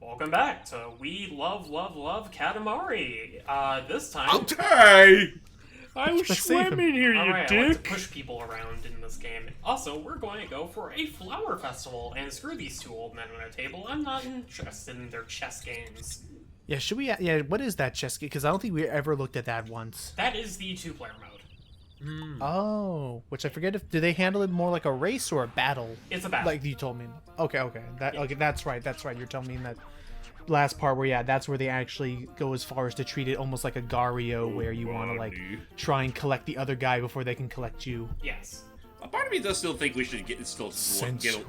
Welcome back to We Love, Love, Love Katamari. This time... Okay! I was swimming here, you Alright, I like to dick! push people around in this game. Also, we're going to go for a flower festival, and screw these two old men on a table. I'm not interested in their chess games. Yeah, should we... Yeah, what is that chess game? Because I don't think we ever looked at that once. That is the two-player mode. Oh, which I forget if... Do they handle it more like a race or a battle? It's a battle. Like you told me. Okay. Okay, that's right. You're telling me in that last part where, yeah, that's where they actually go as far as to treat it almost like a Gario, where you want to, like, try and collect the other guy before they can collect you. Yes. A part of me does still think we should get Sensual.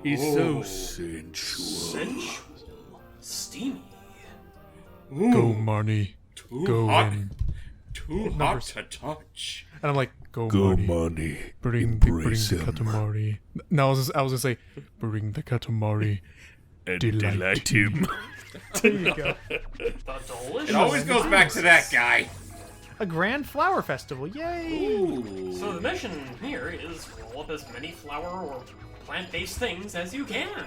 He's so sensual. Sensual. Steamy. Go, Marnie. Too Go hot. in. Too hot to touch. And I'm like, go, Go, Marnie. money. Bring the Embrace him. Katamari. No, I was gonna say, bring the Katamari. And Delight him. There you go. The delicious. It always goes back to that guy. A grand flower festival. Yay! Ooh. So the mission here is roll up as many flower or plant-based things as you can.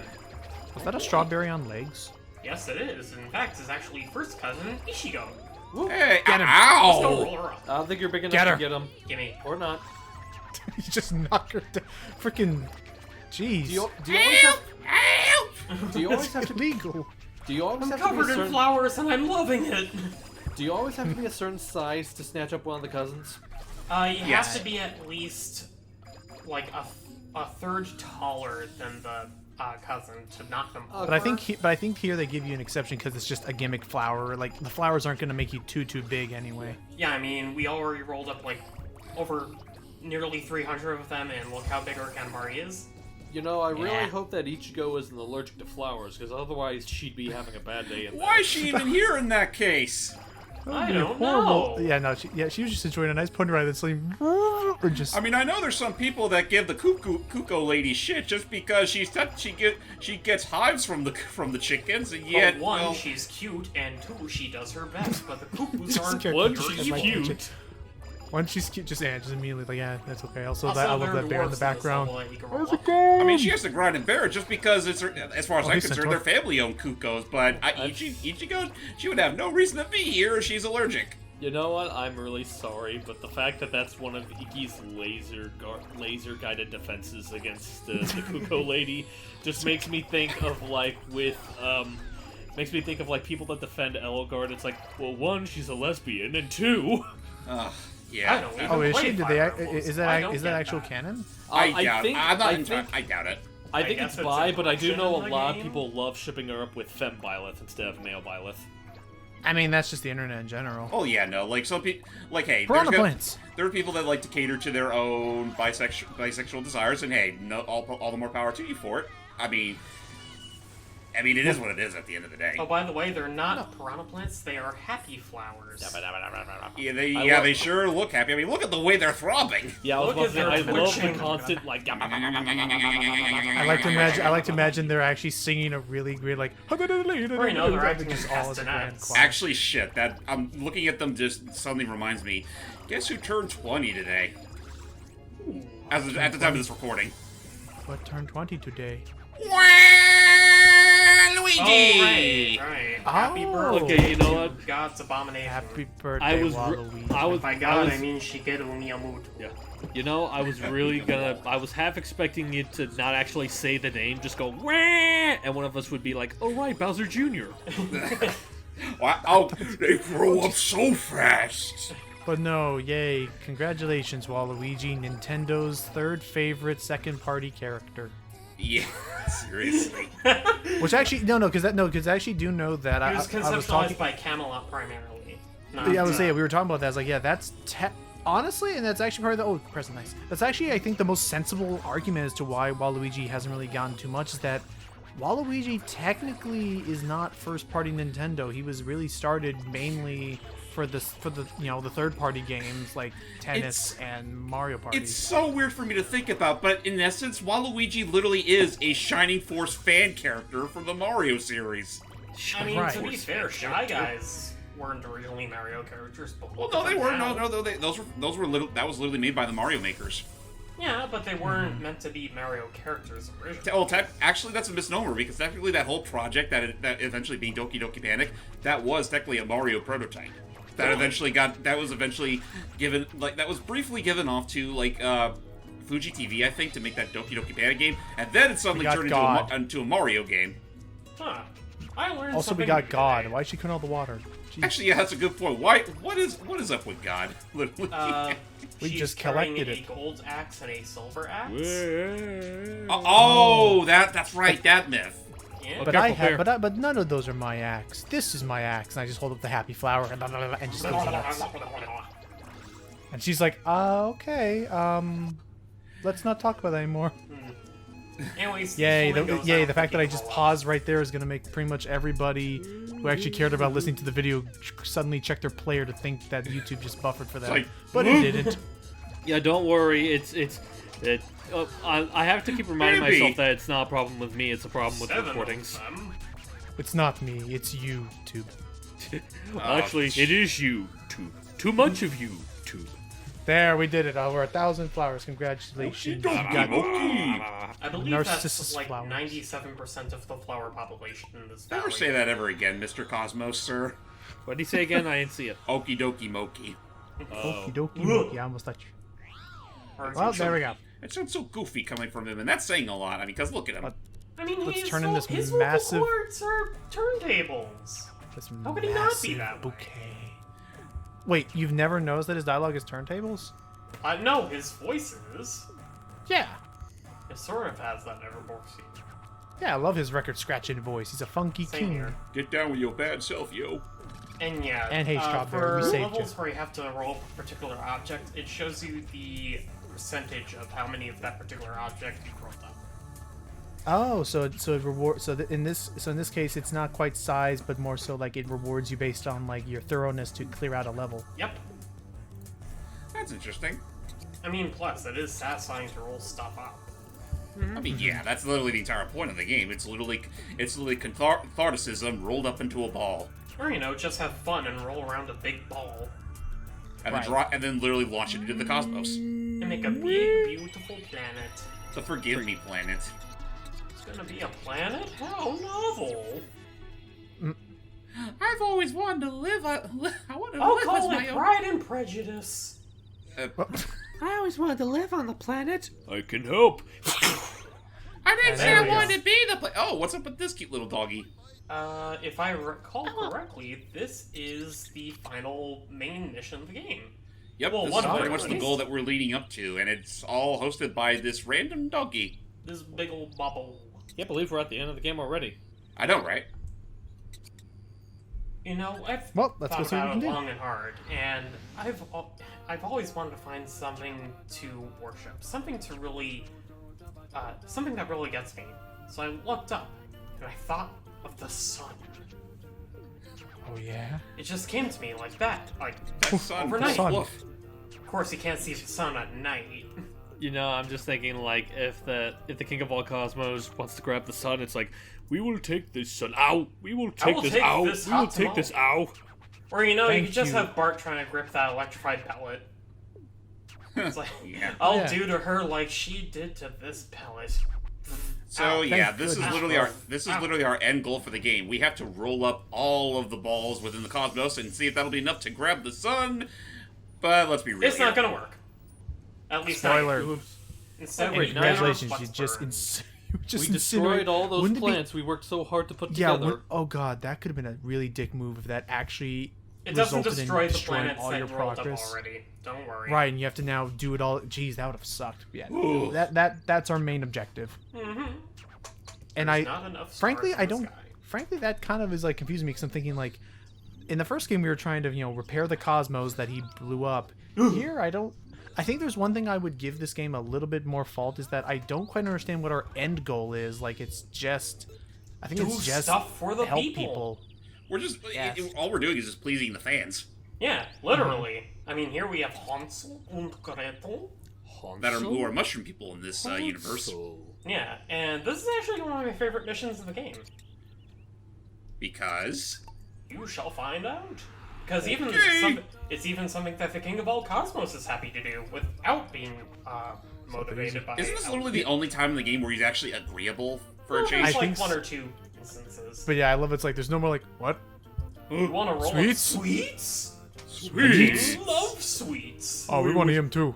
Was that a strawberry on legs? Yes, it is. In fact, it's actually first cousin Ishigo. Hey, Get him. Let's go ow! roll her up. I don't think you're big enough Get her. to get him. Gimme. Or not. You just knock her down. Freaking... Jeez. Do you always have, do you always That's have to illegal. do you always I'm have to be a covered in certain flowers and I'm loving it. do you always have to be a certain size to snatch up one of the cousins? You Yes. have to be at least like a third taller than the cousin to knock them over. But I think here they give you an exception because it's just a gimmick flower. Like, the flowers aren't going to make you too big anyway. Yeah, I mean, we already rolled up like over nearly 300 of them, and look how big our Katamari is. You know, I really Yeah. hope that Ichigo isn't allergic to flowers, because otherwise she'd be having a bad day. Why is she even here in that case? I Be don't horrible. know. Yeah, no, she was just enjoying a nice pony ride that's like, or just. I mean, I know there's some people that give the cuckoo lady shit just because she gets hives from the chickens, and yet But one, well, she's cute, and two, she does her best. But the cuckoos Just aren't care- One, very she's cute. Once she's cute, just immediately like, yeah, that's okay. Also, Also, that I love there are that bear in dwarves the this background. level that you can roll up. I mean, she has to grind and bear it just because it's as far as I'm he's concerned, they're centaur. family-owned cuckoos. But Ichigo, she would have no reason to be here if she's allergic. You know what? I'm really sorry, but the fact that that's one of Ikki's laser-guided defenses against the Kuko lady just makes me think of people that defend Elogard. It's like, well, one, she's a lesbian, and two, Yeah. I don't even Oh, is play she? Did Fire they? Emblems. Is I that don't is that get actual that. canon? I doubt it. I I doubt it. think guess it's it's bi, an but I do option know in a the lot of game. people love shipping her up with femme Byleth instead of male Byleth. I mean, that's just the internet in general. Oh yeah, no. Like some people, like hey, Piranha plants. there are people that like to cater to their own bisexual desires, and hey, no, all the more power to you for it. I mean, it is what it is at the end of the day. Oh, by the way, they're not piranha plants, they are happy flowers. Yeah, love- they sure look happy. I mean, look at the way they're throbbing. Yeah, I was Look about to say, at I their love the twitching. constant, like, I like to imagine they're actually singing a really great like. Right, no, they're acting just as all as a grand castanets. choir. Actually, shit. That I'm looking at them just suddenly reminds me. Guess who turned 20 today? At the time of this recording. What turned 20 today? Luigi. Oh, right. Happy Oh. birthday. Okay, you know what? God's abomination. Happy birthday, I was Waluigi. By God, I mean Shigeru Miyamoto. Yeah. You know, I was half expecting you to not actually say the name, just go, wah! And one of us would be like, oh right, Bowser Jr. Wow, they grow up so fast. But no, yay! Congratulations, Waluigi, Nintendo's third favorite second-party character. Yeah, seriously. Which actually, because I actually do know that It was I was conceptualized talking. by Camelot primarily. Yeah, I was saying we were talking about that. I was like, yeah, that's honestly, and that's actually part of the present nice. That's actually, I think, the most sensible argument as to why Waluigi hasn't really gotten too much is that Waluigi technically is not first-party Nintendo. He was really started mainly for the the third-party games like Tennis and Mario Party. It's so weird for me to think about, but in essence, Waluigi literally is a Shining Force fan character from the Mario series. I mean, Right. to be fair, Shy Guys weren't originally Mario characters, but Well, no, they weren't. No, that was literally made by the Mario makers. Yeah, but they weren't meant to be Mario characters originally. Well, actually, that's a misnomer, because technically that whole project that eventually being Doki Doki Panic, that was technically a Mario prototype. That was eventually given, like, that was briefly given off to, like, Fuji TV, I think, to make that Doki Doki Panic game, and then it suddenly turned into a Mario game. Huh. I learned Also, something we got new God. today. Why is she cooking all the water? Jeez. Actually, yeah, that's a good point. What is up with God? Literally. We She's just carrying collected a it. gold axe and a silver axe. That's right, that myth. Yeah. But Careful, but none of those are my axe. This is my axe, and I just hold up the happy flower and just goes nuts. And she's like, okay, let's not talk about that anymore. Anyways, Yay, Flamingo's yay! out The fact that I just roll up. paused right there is gonna make pretty much everybody who actually cared about listening to the video suddenly check their player to think that YouTube just buffered for them, like, but it didn't. Yeah, don't worry. I have to keep reminding Maybe. myself that it's not a problem with me. It's a problem with 7 of recordings. them. It's not me. It's you, Tube. Actually, it is you. Too much of you. There, we did it. Over 1,000 flowers. Congratulations. You got I believe that's Narcissus like flowers. 97% of the flower population in this valley. Never say that ever again, Mr. Cosmos, sir. What did he say again? I didn't see it. Okie dokie moki. Okie dokie moki. I almost touched you. Well, there we go. It sounds so goofy coming from him, and that's saying a lot. I mean, because look at him. I mean, Let's his turn in this his massive- vocal cords are turntables. This How could he not be massive that way? bouquet. Wait, you've never noticed that his dialogue is turntables? No, his voice is. Yeah. It sort of has that Everborg scene. Yeah, I love his record scratching voice. He's a funky Same king. here. Get down with your bad self, yo. And yeah, And hey, Strawberry, we for saved levels you. where you have to roll up a particular object, it shows you the percentage of how many of that particular object you rolled up. Oh, so it reward. In this case, it's not quite size, but more so like it rewards you based on like your thoroughness to clear out a level. Yep. That's interesting. I mean, plus it is satisfying to roll stuff up. I mean, yeah, that's literally the entire point of the game. It's literally catharticism rolled up into a ball, Or just have fun and roll around a big ball and Right. then literally launch it into the cosmos. and make a big, beautiful planet. The Forgive Me planet. It's gonna be a planet? How novel! I've always wanted to live. I want to I'll call it Pride and Prejudice. I always wanted to live on the planet. I can help. I didn't say There I we wanted go. to be the. Oh, what's up with this cute little doggy? If I recall correctly, this is the final main mission of the game. Yep, Well, this one is of pretty them, much at the least. goal that we're leading up to, and it's all hosted by this random doggy. This big old bubble. Can't believe we're at the end of the game already. I know, right? I've Well, let's thought go see what about we can it do. long and hard, and I've always wanted to find something to worship, something to really, something that really gets me. So I looked up, and I thought of the sun. Oh yeah. It just came to me like that, like That sun, overnight. sun. woof. Of course, you can't see the sun at night. I'm just thinking like if the King of all Cosmos wants to grab the sun, it's like we will take this sun. Ow! We will take will this take out. this We will hot take this tomorrow. out. Or you Thank could just you. have Bart trying to grip that electrified pellet. It's like, Yeah. I'll Yeah. do to her like she did to this pellet. So Ow. yeah, Thank this is goodness. literally our end goal for the game. We have to roll up all of the balls within the cosmos and see if that'll be enough to grab the sun. But let's be real. It's not gonna work. At least Spoiler. not. Instead, Okay, we Congratulations, never you just Buttsburn. you just We destroyed all those Wouldn't it be- plants we worked so hard to put Yeah. together. Oh god, that could have been a really dick move if that actually It doesn't resulted destroy in the destroying planets all that your rolled progress. up already. Don't worry. Right, and you have to now do it all. Jeez, that would have sucked. Yeah, Ooh. that's our main objective. Mm-hmm. And There's not enough stars frankly, in I the don't. sky. Frankly, that kind of is like confusing me because I'm thinking like, in the first game we were trying to repair the cosmos that he blew up. Here, I don't. I think there's one thing I would give this game a little bit more fault is that I don't quite understand what our end goal is. Like, it's just. I think Do it's just stuff for the help people. We're just Yes. all we're doing is just pleasing the fans Yeah, literally. I mean, here we have Hansel and Gretel. who are mushroom people in this universe. Yeah, and this is actually one of my favorite missions in the game. Because You shall find out. Because it's even something that the King of all Cosmos is happy to do without being motivated by. Isn't this literally the only time in the game where he's actually agreeable for a Well, change? there's I like think one so. or two instances. But yeah, I love it's like there's no more like what? You want to roll Sweets? up sweets? Sweets. You love sweets. Oh, we want him too.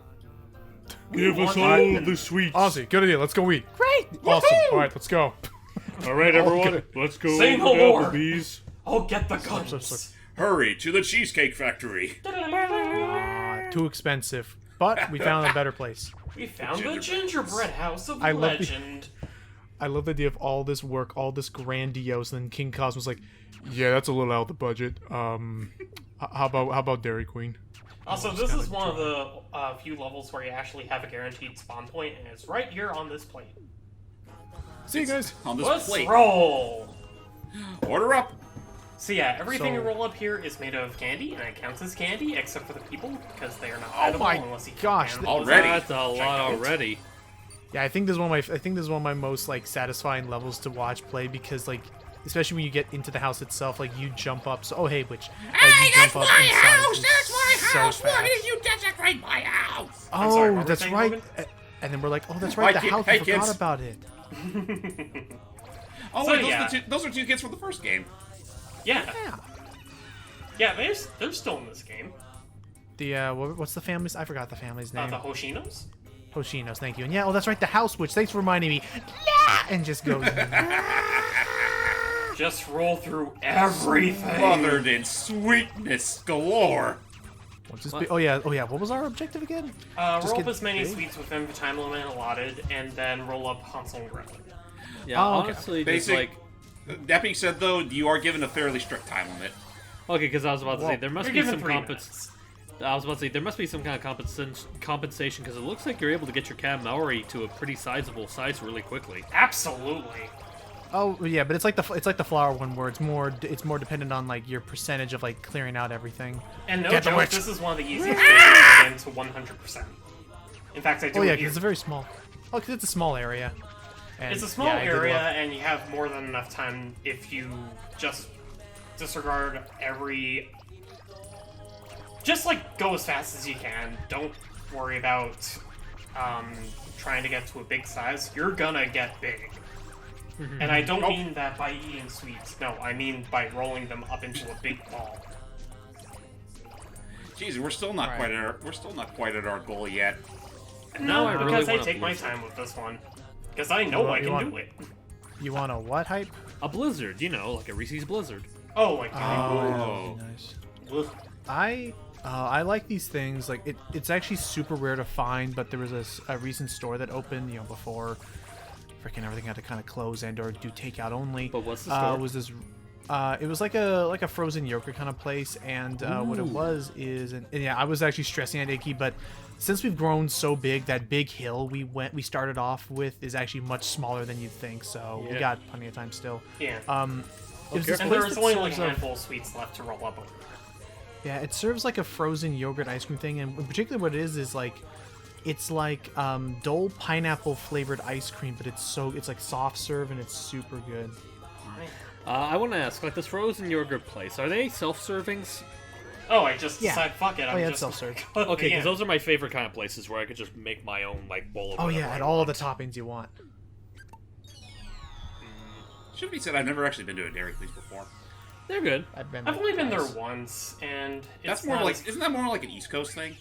Give us want all him. the sweets. Honestly, good idea. Let's go eat. Great! Awesome. All right, let's go. All right, everyone, let's go Say to no more. Applebee's. I'll get the guns. Hurry to the Cheesecake Factory. Too expensive, but we found a better place. We found the gingerbread house of I love the- legend. I love the idea of all this work, all this grandiose, and then King Cosmo's like, yeah, that's a little out of the budget. How about Dairy Queen? Also, this is one of the few levels where you actually have a guaranteed spawn point, and it's right here on this plate. See you guys. On this Let's plate. roll! Order up. So yeah, everything you So- roll up here is made of candy, and it counts as candy, except for the people, because they are not Oh edible my unless you gosh, count Already? That's a lot out. already. Yeah, I think this is one of my most like satisfying levels to watch play because like especially when you get into the house itself, like you jump up. So hey, which you jump up inside. That's my house. Why did you desecrate my house? I'm sorry, Oh, what were that's you saying, right. Logan? And then we're like, oh, that's right, the Hi, house. hey, We forgot kids. about it. Oh, So, wait, yeah. those are two kids from the first game. Yeah, Yeah. yeah, they're still in this game. The what's the family's? I forgot the family's name. The Hoshinos? Hoshinos, thank you. And yeah, oh, that's right, the house witch. Thanks for reminding me. And just goes. Just roll through everything. Mothered in sweetness galore. Oh yeah. What was our objective again? Just Roll up get as many big? sweets within the time limit allotted, and then roll up Hansel and Gretel. Yeah, Oh, okay. honestly, just Basic. like That being said, though, you are given a fairly strict time limit. okay, because I was about to say there must You're be given some 3 minutes. I was about to say there must be some kind of compensation because it looks like you're able to get your Katamari to a pretty sizable size really quickly. Absolutely. Oh yeah, but it's like the flower one where it's more dependent on like your percentage of like clearing out everything. And no Get the joke, witch. this is one of the easiest ways to get into 100%. In fact, I do Oh yeah, it 'cause here. it's a very small. Oh, 'cause it's a small area. And, It's a small yeah, I did area, love- and you have more than enough time if you just disregard every... Just, like, go as fast as you can. Don't worry about trying to get to a big size. You're gonna get big. And I don't mean that by eating sweets. No, I mean by rolling them up into a big ball. Jeez, we're still not quite at our goal yet. Now I really because I want a take my blizzard. time with this one. Because I know I You can want- do it. You want a what hype? A blizzard, you know, like a Reese's Blizzard. Oh, like Oh. Nice. ugh. I like these things. Like it's actually super rare to find, but there was a recent store that opened, before freaking everything had to kind of close and or do takeout only. But what's the store? It was this. It was like a frozen yogurt kind of place, and what it was is, and yeah, I was actually stressing at Ikki, but since we've grown so big, that big hill we started off with is actually much smaller than you'd think. So we Yeah. got plenty of time still. Yeah. It was this And place there's that only like a serves handful of sweets left to roll up over there. Yeah, it serves like a frozen yogurt ice cream thing, and particularly what it is like, it's like Dole pineapple flavored ice cream, but it's like soft serve and it's super good. I want to ask, like this frozen yogurt place, are they self-servings? Oh, I just Yeah. decided, fuck it. I'm Oh, yeah, just it's self-serve. Okay, because Yeah. those are my favorite kind of places where I could just make my own like bowl of Oh whatever yeah, I and all of the want. toppings you want. Should be said, I've never actually been to a Dairy Queen before. They're good. I've I've only been there once, and it's That's more not like, as- isn't that more like an East Coast thing?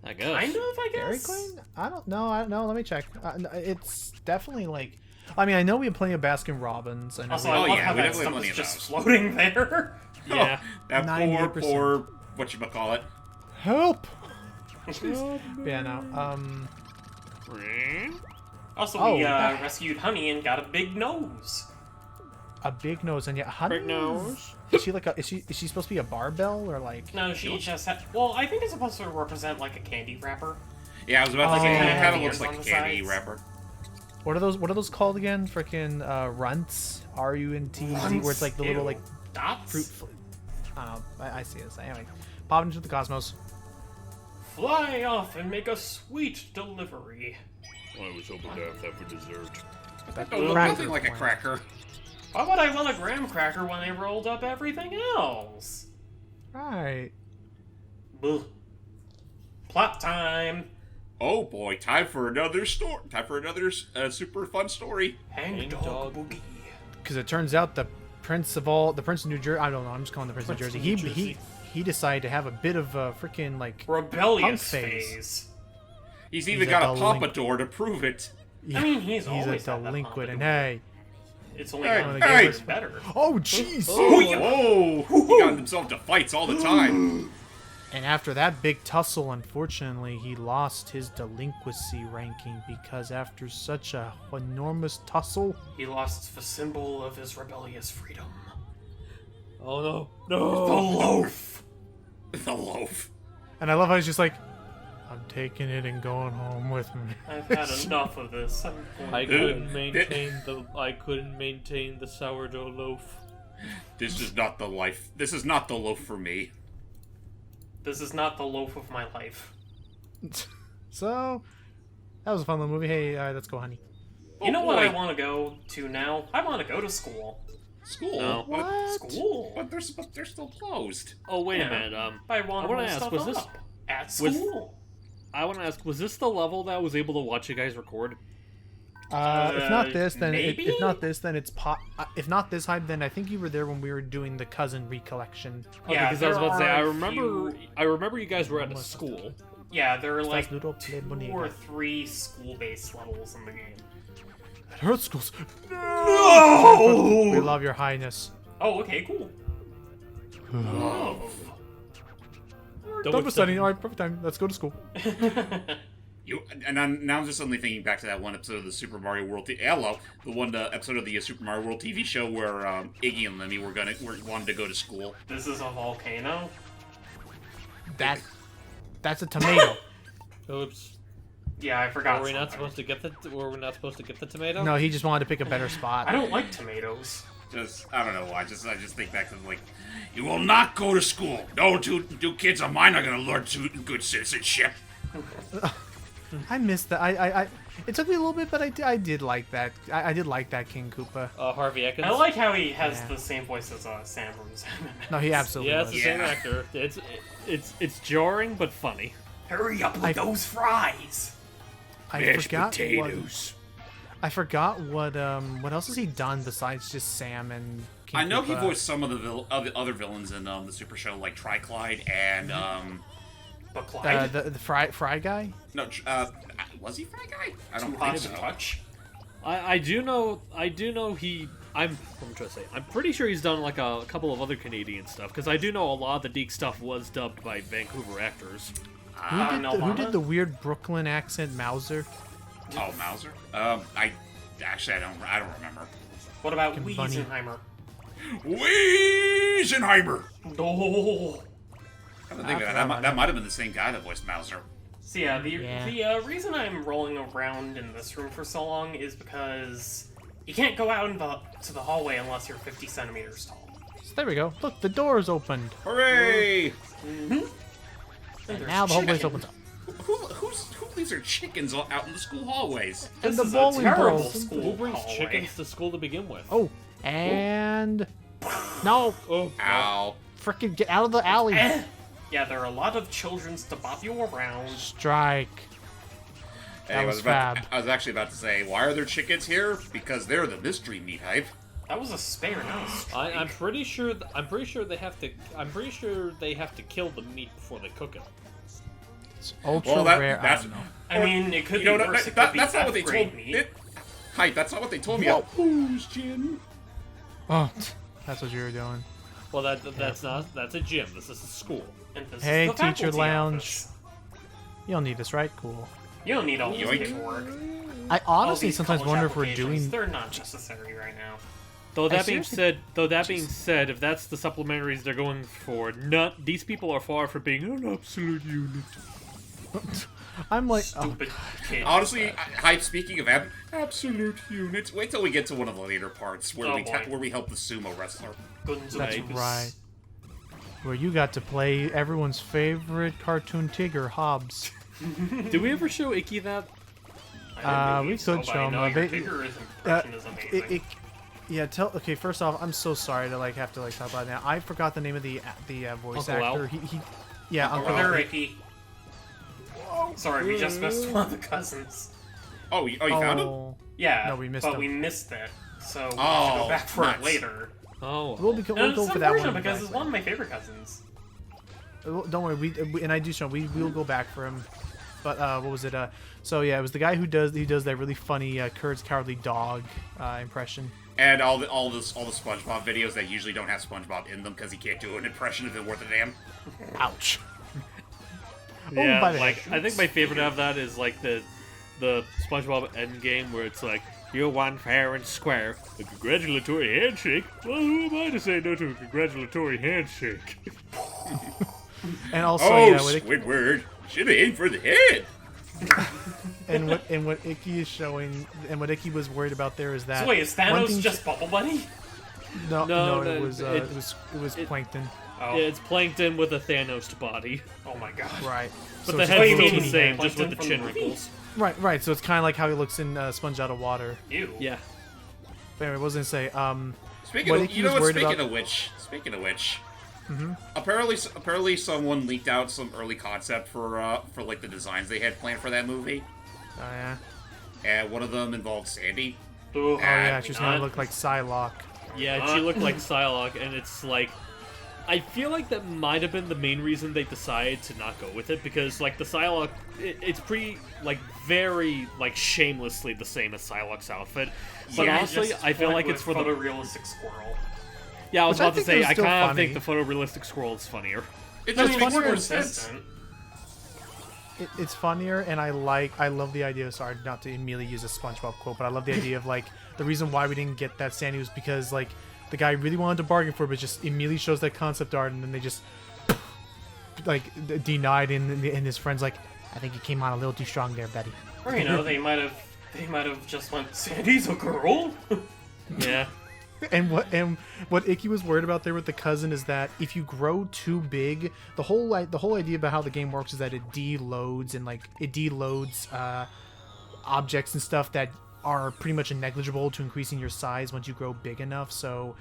I guess. kind of, I Dairy guess. Queen? I don't know. Let me check. It's definitely like. I mean, I know we have plenty of Baskin Robbins. I know Also, we I Oh, love yeah, how we that definitely stuff plenty is of just those. floating there. Yeah. That 98%. poor, whatchamacallit. help. Yeah, no. Also, Oh, we that- rescued Honey and got a big nose. A big nose, and yeah, honey. Big nose. Is she like is she supposed to be a barbell or like? No, she just had. Well, I think it's supposed to represent like a candy wrapper. Yeah, I was about to say, Oh. it kind Have of looks ears like on a the candy sides. wrapper. What are those called again? Freaking runts. RUNTZ, where it's like the little Ew. like dots. I don't know. I see this. Anyway, pop into the cosmos. Fly off and make a sweet delivery. I was hoping to have that for dessert. That don't look Cracker nothing like a point. cracker. Why would I want a graham cracker when they rolled up everything else? Right. Ugh. Plot time. Oh boy, time for another story. Time for another super fun story. Hang Dog dog boogie. Because it turns out the Prince of New Jersey. I don't know. I'm just calling the Prince of Prince Jersey. of New Jersey. He decided to have a bit of a freaking like Rebellious punk phase. phase. He's even a got a delinquent. pompadour to prove it. I mean, he's he's always a had that delinquent, and pompadour. hey, It's only Hey, gotten hey. better and better. oh jeez. Oh, he got himself to fights all the time. And after that big tussle, unfortunately, he lost his delinquency ranking because after such a enormous tussle, He lost the symbol of his rebellious freedom. Oh no, The no! loaf. The loaf. and I love how he's just like, I'm taking it and going home with me. I've had enough of this. I couldn't maintain the sourdough loaf. This is not the life. This is not the loaf for me. This is not the loaf of my life. So, that was a fun little movie. Hey, let's go, honey. You know what I boy. want to go to now? I want to go to school. School. No. School? But they're still closed. Oh wait Yeah. a minute. I want wanna to ask, stuff was this- up at was- school. I want to ask, was this the level that I was able to watch you guys record? If not this, then maybe? if not this, then it's if not this hype, then I think you were there when we were doing the cousin recollection. Yeah, because I was there about to say, are I a remember, few- I remember you guys were at a school. Yeah, there are like little 2 play or 3 school-based levels in the game. It hurts schools. No! We love your highness. Oh, okay, cool. Love. Don't be studying. All right, perfect time. Let's go to school. Now I'm just suddenly thinking back to that one episode of the Super Mario World. Episode of the Super Mario World TV show where Iggy and Lemmy wanted to go to school. This is a volcano. That's a tomato. Oops. Yeah, I forgot. Were we not something. supposed to get the? Were we not supposed to get the tomato? No, he just wanted to pick a better I spot. don't like tomatoes. Just I don't know why. I just think back to like, you will not go to school. No, two kids of mine are gonna learn good citizenship. I missed that. I it took me a little bit, but I did like that. I did like that King Koopa. Harvey Ekins. I like how he has Yeah. the same voice as Sam from Sam. No, he absolutely Yeah, was. it's the same Yeah. actor. It's jarring but funny. Hurry up with those fries! I forgot what else has he done besides just Sam and King I know he Koopa? voiced some of the other villains in the Super Show, like Tri-Clyde and But Clyde, the fry guy. no, was he Fry Guy? I don't too hot think to so. touch. I do know he. I'm trying to say. I'm pretty sure he's done like a couple of other Canadian stuff because I do know a lot of the Deke stuff was dubbed by Vancouver actors. Who did the weird Brooklyn accent, Mauser? Oh, Mauser. I don't remember. What about Bunny. Weisenheimer? Weisenheimer. Oh. I don't think that might have been the same guy that voiced Mauser. So yeah, the Yeah. reason I'm rolling around in this room for so long is because you can't go out to the hallway unless you're 50 centimeters tall. So there we go. Look, the door is opened. Hooray! And there's Now the whole place chicken. opens up. Who leaves their chickens out in the school hallways? And This the is bowling a terrible balls. school Who brings hallway. chickens to school to begin with? Oh, and no, Oh, Ow. frickin' get out of the alley. Eh. Yeah, there are a lot of children's to bop you around. Strike. That Anyway, was fab. I was actually about to say, why are there chickens here? Because they're the mystery meat hype. That was a spare, not a strike. I'm pretty sure. I'm pretty sure they have to. I'm pretty sure they have to kill the meat before they cook it. It's ultra Well, rare. I that's don't know. I mean, it could you know, be worse. that's It could be not what they F-grade told meat. me. Hype, that's not what they told me. Who's Jin? Oh, that's what you were doing. Well, that's not. That's a gym. This is a school. And this Hey, is the teacher faculty lounge. office. You don't need this, right? Cool. You don't need all this Yoink. paperwork. I All honestly these sometimes college wonder if we're applications, doing. They're not necessary right now. Though that being seriously- said, if that's the supplementaries they're going for, these people are far from being an absolute unit. I'm like, oh, Stupid kid. Honestly, Hype, speaking of absolute units, wait till we get to one of the later parts where Oh, boy. where we help the sumo wrestler. Guns that's N' Roses. right. Where you got to play everyone's favorite cartoon Tigger, Hobbs. Did we ever show Ikki that? I didn't We believe so, could but show I him know a your bit- figure impression is amazing. Yeah, okay, first off, I'm so sorry to have to talk about it now. I forgot the name of the voice Uncle actor. Al? He yeah, Over Uncle there, Al. Ricky. Sorry, we just missed one of the cousins. Oh, you found him? Oh. Yeah, No, we missed but him. we missed it, so we have to go back for nuts. it later. Oh. We'll And go it's for that unfortunate one. because it's one of my favorite cousins. Don't worry, we and I do show we'll go back for him. But what was it? So yeah, it was the guy who does that really funny Kurt's Cowardly Dog impression. And all the SpongeBob videos that usually don't have SpongeBob in them because he can't do an impression of it worth a damn. Ouch. Yeah, by the like head. I think my favorite out of that is like the SpongeBob Endgame where it's like you won fair and square. A congratulatory handshake? Well, who am I to say no to a congratulatory handshake? And also, Oh, yeah, Squidward, should have aimed for the head. and what Ikki is showing, and what Ikki was worried about there is that. So wait, is one Thanos thing- just Bubble Bunny? No, No, it no, was Plankton. Oh, Yeah, it's Plankton with a Thanos body. oh my god. Right. But So the it's head's Wait, you still mean the same, Plankton just with the from chin the movie? wrinkles. Right. So it's kind of like how he looks in Sponge Out of Water. Ew. Yeah. But anyway, what was I gonna say? Speaking What of, Ikki you know was what? worried Speaking of which, Mm-hmm. apparently someone leaked out some early concept for like the designs they had planned for that movie, Oh yeah. and one of them involved Sandy. Ugh, Oh yeah, maybe she's gonna not. look like Psylocke. Yeah, she looked like Psylocke, and it's like... I feel like that might have been the main reason they decided to not go with it, because, like, the Psylocke, it's pretty, like, very, like, shamelessly the same as Psylocke's outfit. But Yeah, honestly, just I feel went like it's for with the... photorealistic squirrel. Yeah, I was Which I about to think say, is I still kind of funny. think the photorealistic squirrel is funnier. It I just mean, makes it's more more sense. consistent. It's funnier, and I love the idea. Sorry, not to immediately use a SpongeBob quote, but I love the idea of like the reason why we didn't get that Sandy was because like the guy really wanted to bargain for it, but just immediately shows that concept art, and then they just like denied, and his friends like, I think you came on a little too strong there, Betty. Or, you know, they might have just went, Sandy's a girl? Yeah. And what Ikki was worried about there with the cousin is that if you grow too big, the whole idea about how the game works is that it deloads objects and stuff that are pretty much negligible to increasing your size once you grow big enough. So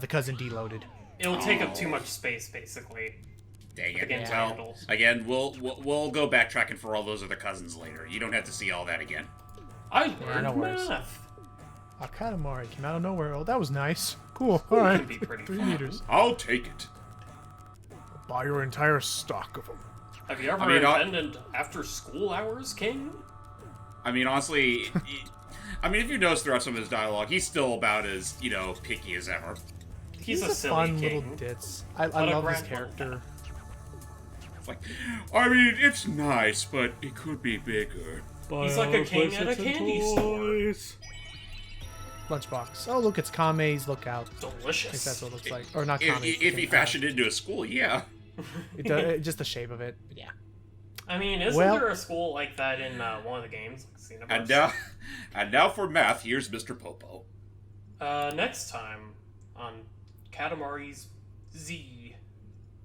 the cousin deloaded. It'll take up too much space, basically. Dang The it. game's Well, handles. again, we'll go backtracking for all those other cousins later. You don't have to see all that again. I no learned worries. math. Katamari came out of nowhere. Oh, that was nice. Cool. All It right. can be pretty 3 fun. meters. I'll take it. Buy your entire stock of them. Have you ever I mean, attended after school hours, King? I mean, honestly, if you notice throughout some of his dialogue, he's still about as, picky as ever. He's a a silly fun king. little ditz. I a love his grand character. It's like, I mean, it's nice, but it could be bigger. He's like a king at a candy store. Lunchbox. Oh, look, it's Kame's Lookout. I Delicious. think that's what it looks like. Or not If, Kame's. if he fashioned it into a school, yeah. Just the shape of it. But yeah. I mean, isn't Well- there a school like that in one of the games? Like And Xenoverse? now for math, here's Mr. Popo. Next time on Katamari's Z.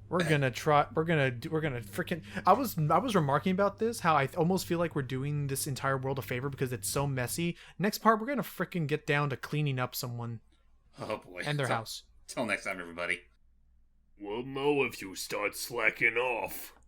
We're gonna freaking. I was remarking about this, how I almost feel like we're doing this entire world a favor because it's so messy. Next part, we're gonna freaking get down to cleaning up someone Oh boy. and their house. Till next time, everybody. We'll know if you start slacking off.